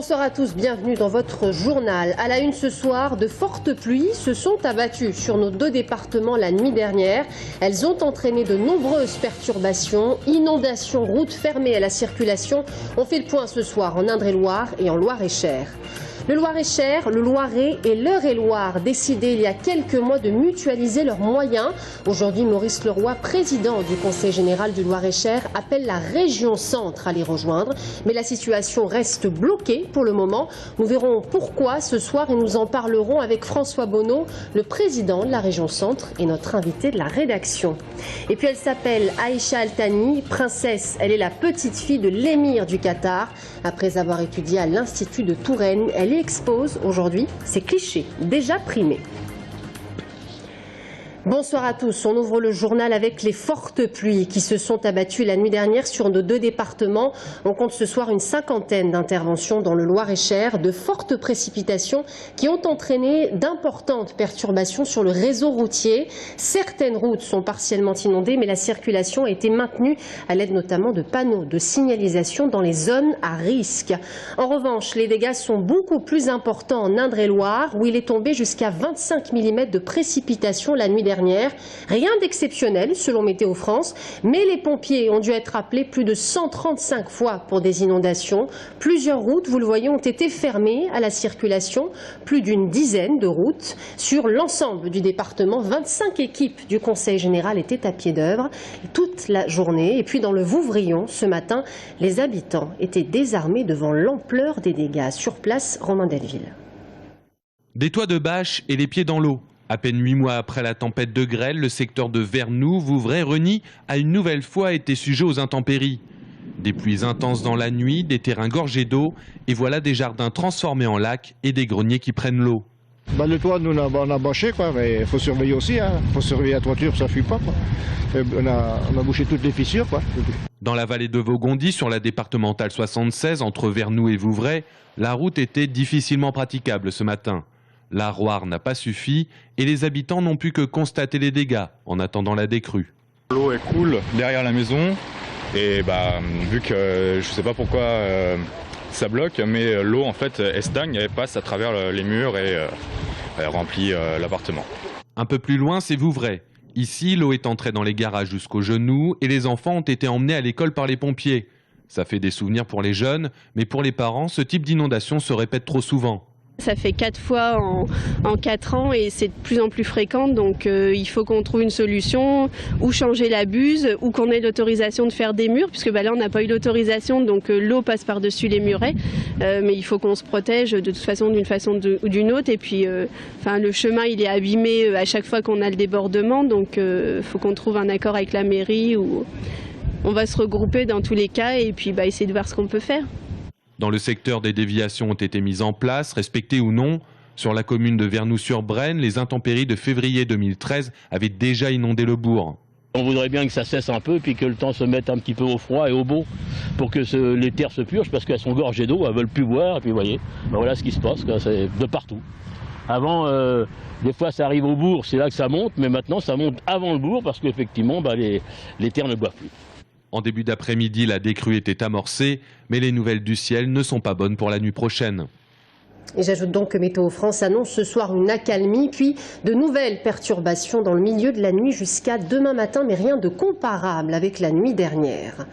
Bonsoir à tous, bienvenue dans votre journal. À la une ce soir, de fortes pluies se sont abattues sur nos deux départements la nuit dernière. Elles ont entraîné de nombreuses perturbations, inondations, routes fermées à la circulation. On fait le point ce soir en Indre-et-Loire et en Loir-et-Cher. Le Loir-et-Cher, le Loiret et l'Eure-et-Loire décidé il y a quelques mois de mutualiser leurs moyens. Aujourd'hui, Maurice Leroy, président du Conseil général du Loir-et-Cher, appelle la région Centre à les rejoindre. Mais la situation reste bloquée pour le moment. Nous verrons pourquoi ce soir et nous en parlerons avec François Bonneau, le président de la région Centre et notre invité de la rédaction. Et puis elle s'appelle Aïcha Altani, princesse. Elle est la petite fille de l'émir du Qatar. Après avoir étudié à l'Institut de Touraine, elle expose aujourd'hui ses clichés déjà primés. Bonsoir à tous. On ouvre le journal avec les fortes pluies qui se sont abattues la nuit dernière sur nos deux départements. On compte ce soir une cinquantaine d'interventions dans le Loir-et-Cher. De fortes précipitations qui ont entraîné d'importantes perturbations sur le réseau routier. Certaines routes sont partiellement inondées, mais la circulation a été maintenue à l'aide notamment de panneaux de signalisation dans les zones à risque. En revanche, les dégâts sont beaucoup plus importants en Indre-et-Loire, où il est tombé jusqu'à 25 mm de précipitations la nuit dernière. Rien d'exceptionnel selon Météo France, mais les pompiers ont dû être appelés plus de 135 fois pour des inondations. Plusieurs routes, vous le voyez, ont été fermées à la circulation, plus d'une dizaine de routes. Sur l'ensemble du département, 25 équipes du Conseil général étaient à pied d'œuvre toute la journée. Et puis dans le Vouvrion, ce matin, les habitants étaient désarmés devant l'ampleur des dégâts. Sur place, Romain Delville. Des toits de bâches et les pieds dans l'eau. À peine 8 mois après la tempête de grêle, le secteur de Vernoux, Vouvray, Reny a une nouvelle fois été sujet aux intempéries. Des pluies intenses dans la nuit, des terrains gorgés d'eau et voilà des jardins transformés en lacs et des greniers qui prennent l'eau. Le toit, nous, on a bâché, quoi, mais il faut surveiller aussi. Il faut surveiller la toiture, ça ne fuit pas. Quoi. On a bouché toutes les fissures. Quoi. Dans la vallée de Vaugondy, sur la départementale 76, entre Vernoux et Vouvray, la route était difficilement praticable ce matin. L'arroir n'a pas suffi et les habitants n'ont pu que constater les dégâts en attendant la décrue. L'eau coule derrière la maison et vu que je ne sais pas pourquoi ça bloque, mais l'eau en fait elle stagne, elle passe à travers les murs et elle remplit l'appartement. Un peu plus loin, c'est Vouvray. Ici, l'eau est entrée dans les garages jusqu'aux genoux et les enfants ont été emmenés à l'école par les pompiers. Ça fait des souvenirs pour les jeunes, mais pour les parents, ce type d'inondation se répète trop souvent. Ça fait 4 fois en 4 ans et c'est de plus en plus fréquent, donc il faut qu'on trouve une solution, ou changer la buse, ou qu'on ait l'autorisation de faire des murs, puisque là on n'a pas eu l'autorisation, donc l'eau passe par-dessus les murets, mais il faut qu'on se protège de toute façon d'une façon ou d'une autre, et puis le chemin il est abîmé à chaque fois qu'on a le débordement, donc il faut qu'on trouve un accord avec la mairie, où on va se regrouper dans tous les cas et puis essayer de voir ce qu'on peut faire. Dans le secteur, des déviations ont été mises en place, respectées ou non. Sur la commune de Vernoux-sur-Brenne, les intempéries de février 2013 avaient déjà inondé le bourg. On voudrait bien que ça cesse un peu, puis que le temps se mette un petit peu au froid et au beau, pour que les terres se purgent, parce qu'elles sont gorgées d'eau, elles ne veulent plus boire, et puis vous voyez, voilà ce qui se passe, c'est de partout. Avant, des fois ça arrive au bourg, c'est là que ça monte, mais maintenant ça monte avant le bourg, parce qu'effectivement les terres ne boivent plus. En début d'après-midi, la décrue était amorcée, mais les nouvelles du ciel ne sont pas bonnes pour la nuit prochaine. Et j'ajoute donc que Météo France annonce ce soir une accalmie, puis de nouvelles perturbations dans le milieu de la nuit jusqu'à demain matin, mais rien de comparable avec la nuit dernière.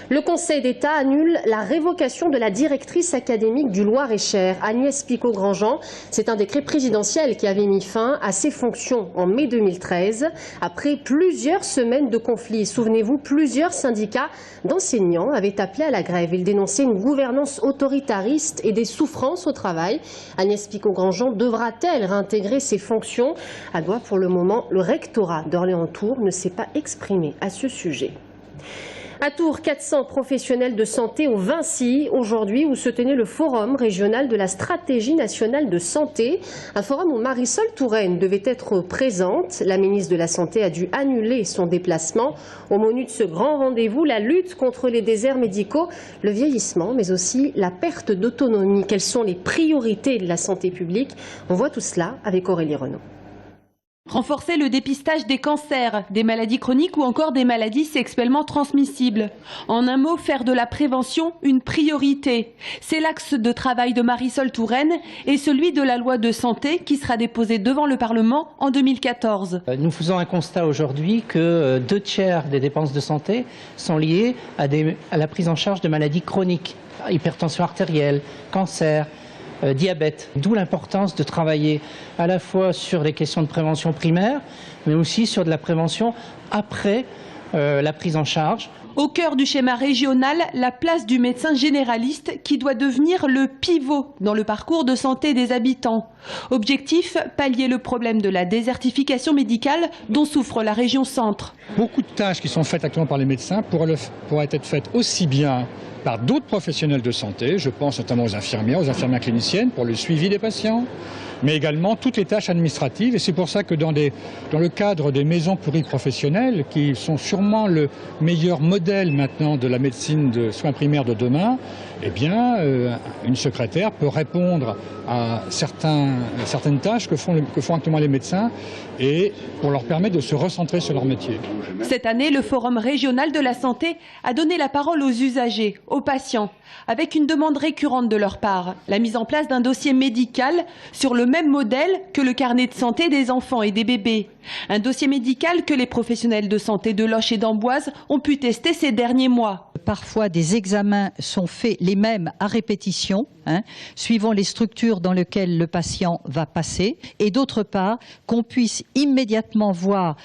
Le Conseil d'État annule la révocation de la directrice académique du Loir-et-Cher, Agnès Picaud-Grandjean. C'est un décret présidentiel qui avait mis fin à ses fonctions en mai 2013. Après plusieurs semaines de conflits, souvenez-vous, plusieurs syndicats d'enseignants avaient appelé à la grève. Ils dénonçaient une gouvernance autoritariste et des souffrances au travail. Agnès Picaud-Grandjean devra-t-elle réintégrer ses fonctions? À Blois, pour le moment, le rectorat d'Orléans-Tours ne s'est pas exprimé à ce sujet. À Tours, 400 professionnels de santé au Vinci, aujourd'hui où se tenait le forum régional de la stratégie nationale de santé. Un forum où Marisol Touraine devait être présente. La ministre de la Santé a dû annuler son déplacement. Au menu de ce grand rendez-vous, la lutte contre les déserts médicaux, le vieillissement, mais aussi la perte d'autonomie. Quelles sont les priorités de la santé publique? On voit tout cela avec Aurélie Renaud. Renforcer le dépistage des cancers, des maladies chroniques ou encore des maladies sexuellement transmissibles. En un mot, faire de la prévention une priorité. C'est l'axe de travail de Marisol Touraine et celui de la loi de santé qui sera déposée devant le Parlement en 2014. Nous faisons un constat aujourd'hui que 2/3 des dépenses de santé sont liées à la prise en charge de maladies chroniques, hypertension artérielle, cancer, diabète. D'où l'importance de travailler à la fois sur les questions de prévention primaire, mais aussi sur de la prévention après la prise en charge. Au cœur du schéma régional, la place du médecin généraliste qui doit devenir le pivot dans le parcours de santé des habitants. Objectif, pallier le problème de la désertification médicale dont souffre la région centre. Beaucoup de tâches qui sont faites actuellement par les médecins pourraient être faites aussi bien par d'autres professionnels de santé, je pense notamment aux infirmières cliniciennes pour le suivi des patients, mais également toutes les tâches administratives. Et c'est pour ça que dans le cadre des maisons pluriprofessionnelles, qui sont sûrement le meilleur modèle maintenant de la médecine de soins primaires de demain, eh bien, une secrétaire peut répondre à certaines tâches que font actuellement les médecins et pour leur permettre de se recentrer sur leur métier. Cette année, le Forum régional de la santé a donné la parole aux usagers, aux patients, avec une demande récurrente de leur part, la mise en place d'un dossier médical sur le même modèle que le carnet de santé des enfants et des bébés. Un dossier médical que les professionnels de santé de Loches et d'Amboise ont pu tester ces derniers mois. Parfois, des examens sont faits les mêmes à répétition, suivant les structures dans lesquelles le patient va passer. Et d'autre part, qu'on puisse immédiatement voir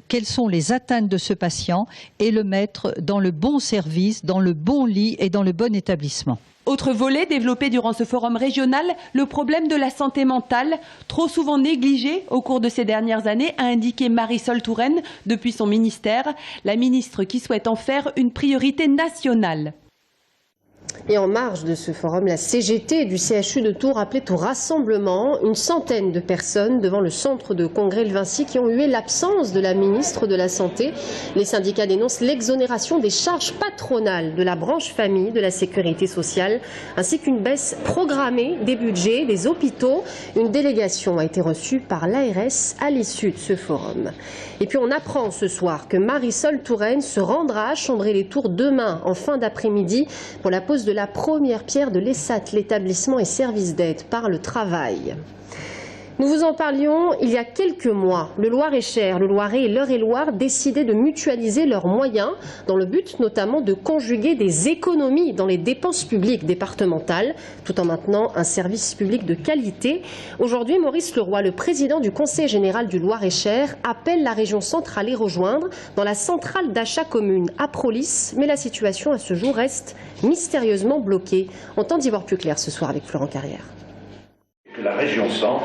quelles sont les atteintes de ce patient et le mettre dans le bon service, dans le bon lit et dans le bon établissement. Autre volet développé durant ce forum régional, le problème de la santé mentale, trop souvent négligé au cours de ces dernières années, a indiqué Marisol Touraine depuis son ministère, la ministre qui souhaite en faire une priorité nationale. Et en marge de ce forum, la CGT du CHU de Tours appelait au rassemblement une centaine de personnes devant le centre de congrès Le Vinci qui ont hué l'absence de la ministre de la Santé. Les syndicats dénoncent l'exonération des charges patronales de la branche famille de la sécurité sociale ainsi qu'une baisse programmée des budgets des hôpitaux. Une délégation a été reçue par l'ARS à l'issue de ce forum. Et puis on apprend ce soir que Marisol Touraine se rendra à Chambray-les-Tours demain en fin d'après-midi pour la pose de la première pierre de l'ESAT, l'établissement et services d'aide par le travail. Nous vous en parlions il y a quelques mois. Le Loir-et-Cher, le Loiret et l'Eure-et-Loir décidaient de mutualiser leurs moyens dans le but notamment de conjuguer des économies dans les dépenses publiques départementales tout en maintenant un service public de qualité. Aujourd'hui, Maurice Leroy, le président du Conseil général du Loir-et-Cher, appelle la région centre à les rejoindre dans la centrale d'achat commune à Prolis. Mais la situation à ce jour reste mystérieusement bloquée. On tente d'y voir plus clair ce soir avec Florent Carrière. Que la région centre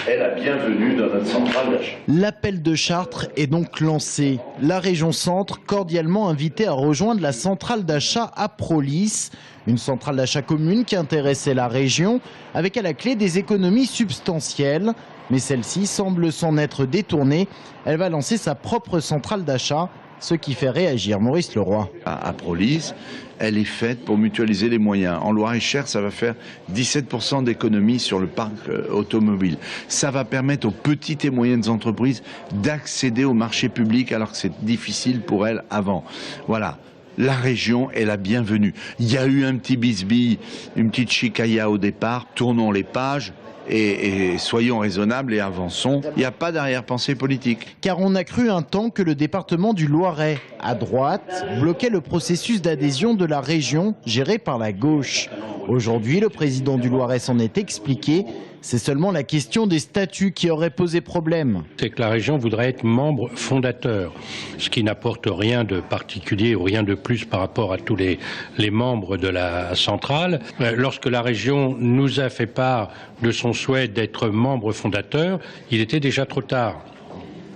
est la bienvenue dans notre centrale d'achat. L'appel de Chartres est donc lancé. La région centre cordialement invitée à rejoindre la centrale d'achat à Prolis. Une centrale d'achat commune qui intéressait la région avec à la clé des économies substantielles. Mais celle-ci semble s'en être détournée. Elle va lancer sa propre centrale d'achat, ce qui fait réagir Maurice Leroy. À Prolis, elle est faite pour mutualiser les moyens. En Loir-et-Cher, ça va faire 17% d'économie sur le parc automobile. Ça va permettre aux petites et moyennes entreprises d'accéder au marché public alors que c'est difficile pour elles avant. Voilà. La région est la bienvenue. Il y a eu un petit bisbille, une petite chicaya au départ. Tournons les pages. Et soyons raisonnables et avançons. Il n'y a pas d'arrière-pensée politique. Car on a cru un temps que le département du Loiret, à droite, bloquait le processus d'adhésion de la région géré par la gauche. Aujourd'hui, le président du Loiret s'en est expliqué. C'est seulement la question des statuts qui aurait posé problème. C'est que la région voudrait être membre fondateur, ce qui n'apporte rien de particulier ou rien de plus par rapport à tous les membres de la centrale. Lorsque la région nous a fait part de son souhait d'être membre fondateur, il était déjà trop tard.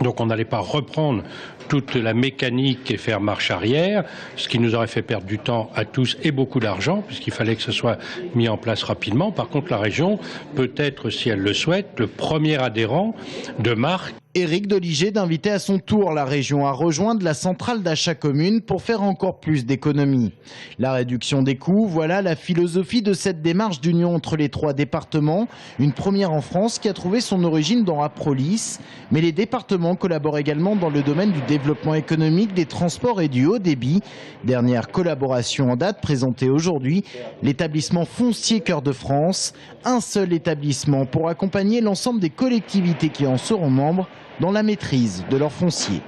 Donc on n'allait pas reprendre toute la mécanique et faire marche arrière, ce qui nous aurait fait perdre du temps à tous et beaucoup d'argent, puisqu'il fallait que ce soit mis en place rapidement. Par contre, la région peut être, si elle le souhaite, le premier adhérent de marque. Éric Doliger d'inviter à son tour la région à rejoindre la centrale d'achat commune pour faire encore plus d'économies. La réduction des coûts, voilà la philosophie de cette démarche d'union entre les 3 départements. Une première en France qui a trouvé son origine dans Aprolis. Mais les départements collaborent également dans le domaine du développement économique, des transports et du haut débit. Dernière collaboration en date présentée aujourd'hui, l'établissement foncier Cœur de France. Un seul établissement pour accompagner l'ensemble des collectivités qui en seront membres dans la maîtrise de leur foncier.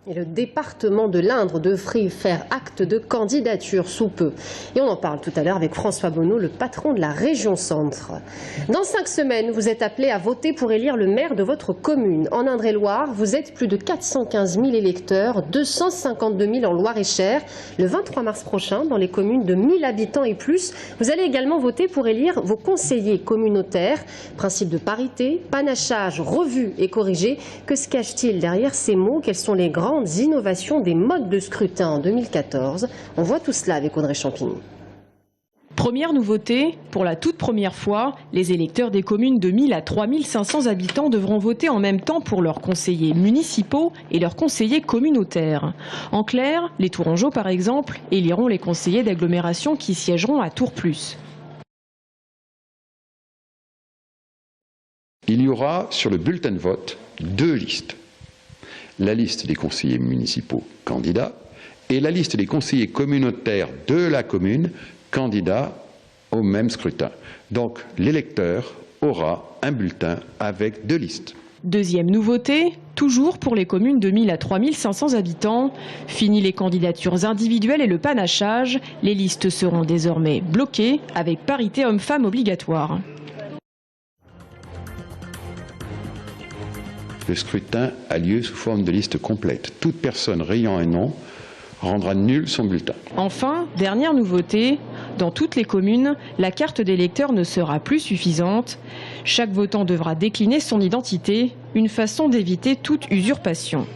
Et le département de l'Indre devrait faire acte de candidature sous peu. Et on en parle tout à l'heure avec François Bonneau, le patron de la région Centre. Dans 5 semaines, vous êtes appelé à voter pour élire le maire de votre commune. En Indre-et-Loire, vous êtes plus de 415 000 électeurs, 252 000 en Loire-et-Cher. Le 23 mars prochain, dans les communes de 1000 habitants et plus, vous allez également voter pour élire vos conseillers communautaires. Principe de parité, panachage, revu et corrigé. Que se cache-t-il derrière ces mots? Quels sont les grandes innovations des modes de scrutin en 2014. On voit tout cela avec Audrey Champigny. Première nouveauté, pour la toute première fois, les électeurs des communes de 1000 à 3500 habitants devront voter en même temps pour leurs conseillers municipaux et leurs conseillers communautaires. En clair, les Tourangeaux par exemple éliront les conseillers d'agglomération qui siégeront à Tours Plus. Il y aura sur le bulletin de vote 2 listes. La liste des conseillers municipaux candidats et la liste des conseillers communautaires de la commune candidats au même scrutin. Donc l'électeur aura un bulletin avec 2 listes. Deuxième nouveauté, toujours pour les communes de 1000 à 3500 habitants, fini les candidatures individuelles et le panachage, les listes seront désormais bloquées avec parité homme-femme obligatoire. Le scrutin a lieu sous forme de liste complète. Toute personne rayant un nom rendra nul son bulletin. Enfin, dernière nouveauté, dans toutes les communes, la carte d'électeur ne sera plus suffisante. Chaque votant devra décliner son identité, une façon d'éviter toute usurpation.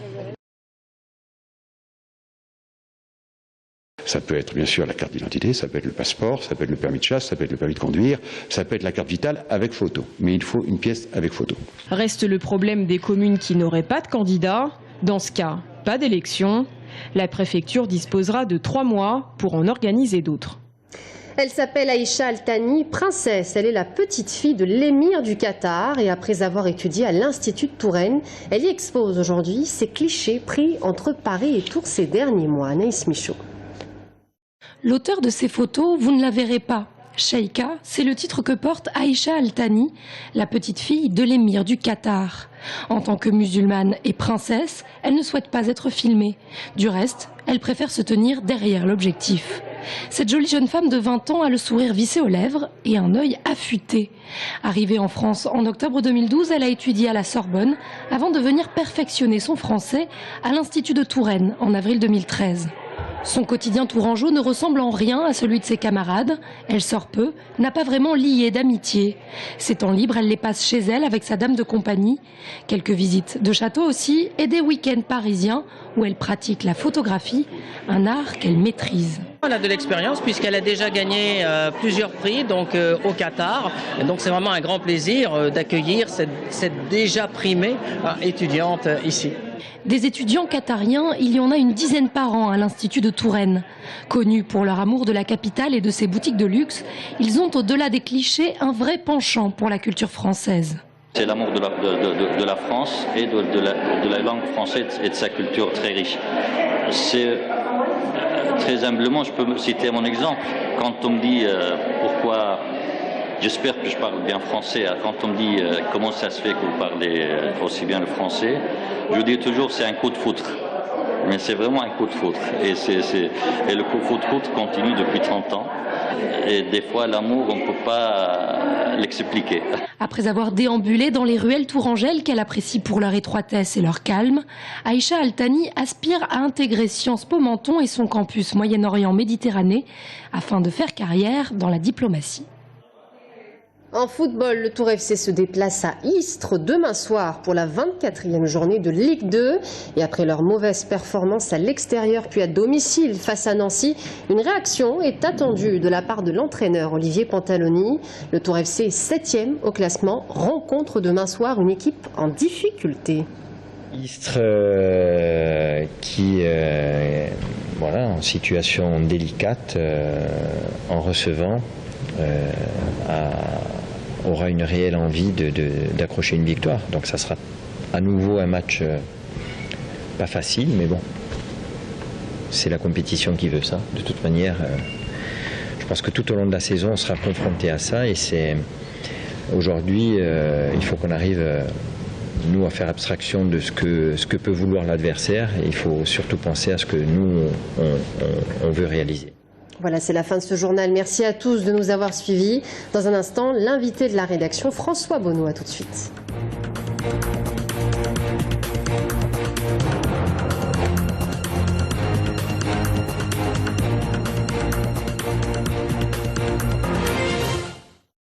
Ça peut être bien sûr la carte d'identité, ça peut être le passeport, ça peut être le permis de chasse, ça peut être le permis de conduire, ça peut être la carte vitale avec photo. Mais il faut une pièce avec photo. Reste le problème des communes qui n'auraient pas de candidat. Dans ce cas, pas d'élection. La préfecture disposera de 3 mois pour en organiser d'autres. Elle s'appelle Aïcha Altani, princesse. Elle est la petite fille de l'émir du Qatar et après avoir étudié à l'Institut de Touraine, elle y expose aujourd'hui ses clichés pris entre Paris et Tours ces derniers mois. Anaïs Michaud. L'auteur de ces photos, vous ne la verrez pas. Sheikha, c'est le titre que porte Aïcha Altani, la petite fille de l'émir du Qatar. En tant que musulmane et princesse, elle ne souhaite pas être filmée. Du reste, elle préfère se tenir derrière l'objectif. Cette jolie jeune femme de 20 ans a le sourire vissé aux lèvres et un œil affûté. Arrivée en France en octobre 2012, elle a étudié à la Sorbonne avant de venir perfectionner son français à l'Institut de Touraine en avril 2013. Son quotidien tourangeau ne ressemble en rien à celui de ses camarades. Elle sort peu, n'a pas vraiment lié d'amitié. Ses temps libres, elle les passe chez elle avec sa dame de compagnie. Quelques visites de château aussi et des week-ends parisiens où elle pratique la photographie, un art qu'elle maîtrise. Elle a de l'expérience puisqu'elle a déjà gagné plusieurs prix au Qatar. Et donc c'est vraiment un grand plaisir d'accueillir cette déjà primée étudiante ici. Des étudiants qatariens, il y en a une dizaine par an à l'Institut de Touraine. Connus pour leur amour de la capitale et de ses boutiques de luxe, ils ont au-delà des clichés un vrai penchant pour la culture française. C'est l'amour de la France et de la langue française et de sa culture très riche. C'est très humblement, je peux citer mon exemple. Quand on me dit pourquoi... J'espère que je parle bien français. Quand on me dit comment ça se fait que vous parlez aussi bien le français, je dis toujours c'est un coup de foudre. Mais c'est vraiment un coup de foudre. Et le coup de foudre continue depuis 30 ans. Et des fois, l'amour, on ne peut pas l'expliquer. Après avoir déambulé dans les ruelles tourangelles qu'elle apprécie pour leur étroitesse et leur calme, Aïcha Altani aspire à intégrer Sciences Po Menton et son campus Moyen-Orient Méditerranée afin de faire carrière dans la diplomatie. En football, le Tour FC se déplace à Istres demain soir pour la 24e journée de Ligue 2. Et après leur mauvaise performance à l'extérieur puis à domicile face à Nancy, une réaction est attendue de la part de l'entraîneur Olivier Pantaloni. Le Tour FC est 7e au classement, rencontre demain soir une équipe en difficulté. Istres qui voilà, en situation délicate en recevant aura une réelle envie d'accrocher une victoire. Donc ça sera à nouveau un match pas facile, mais bon, c'est la compétition qui veut ça. De toute manière, je pense que tout au long de la saison, on sera confronté à ça, et c'est aujourd'hui, il faut qu'on arrive, nous, à faire abstraction de ce que peut vouloir l'adversaire, et il faut surtout penser à ce que nous, on veut réaliser. Voilà, c'est la fin de ce journal. Merci à tous de nous avoir suivis. Dans un instant, l'invité de la rédaction, François Bonneau. À tout de suite.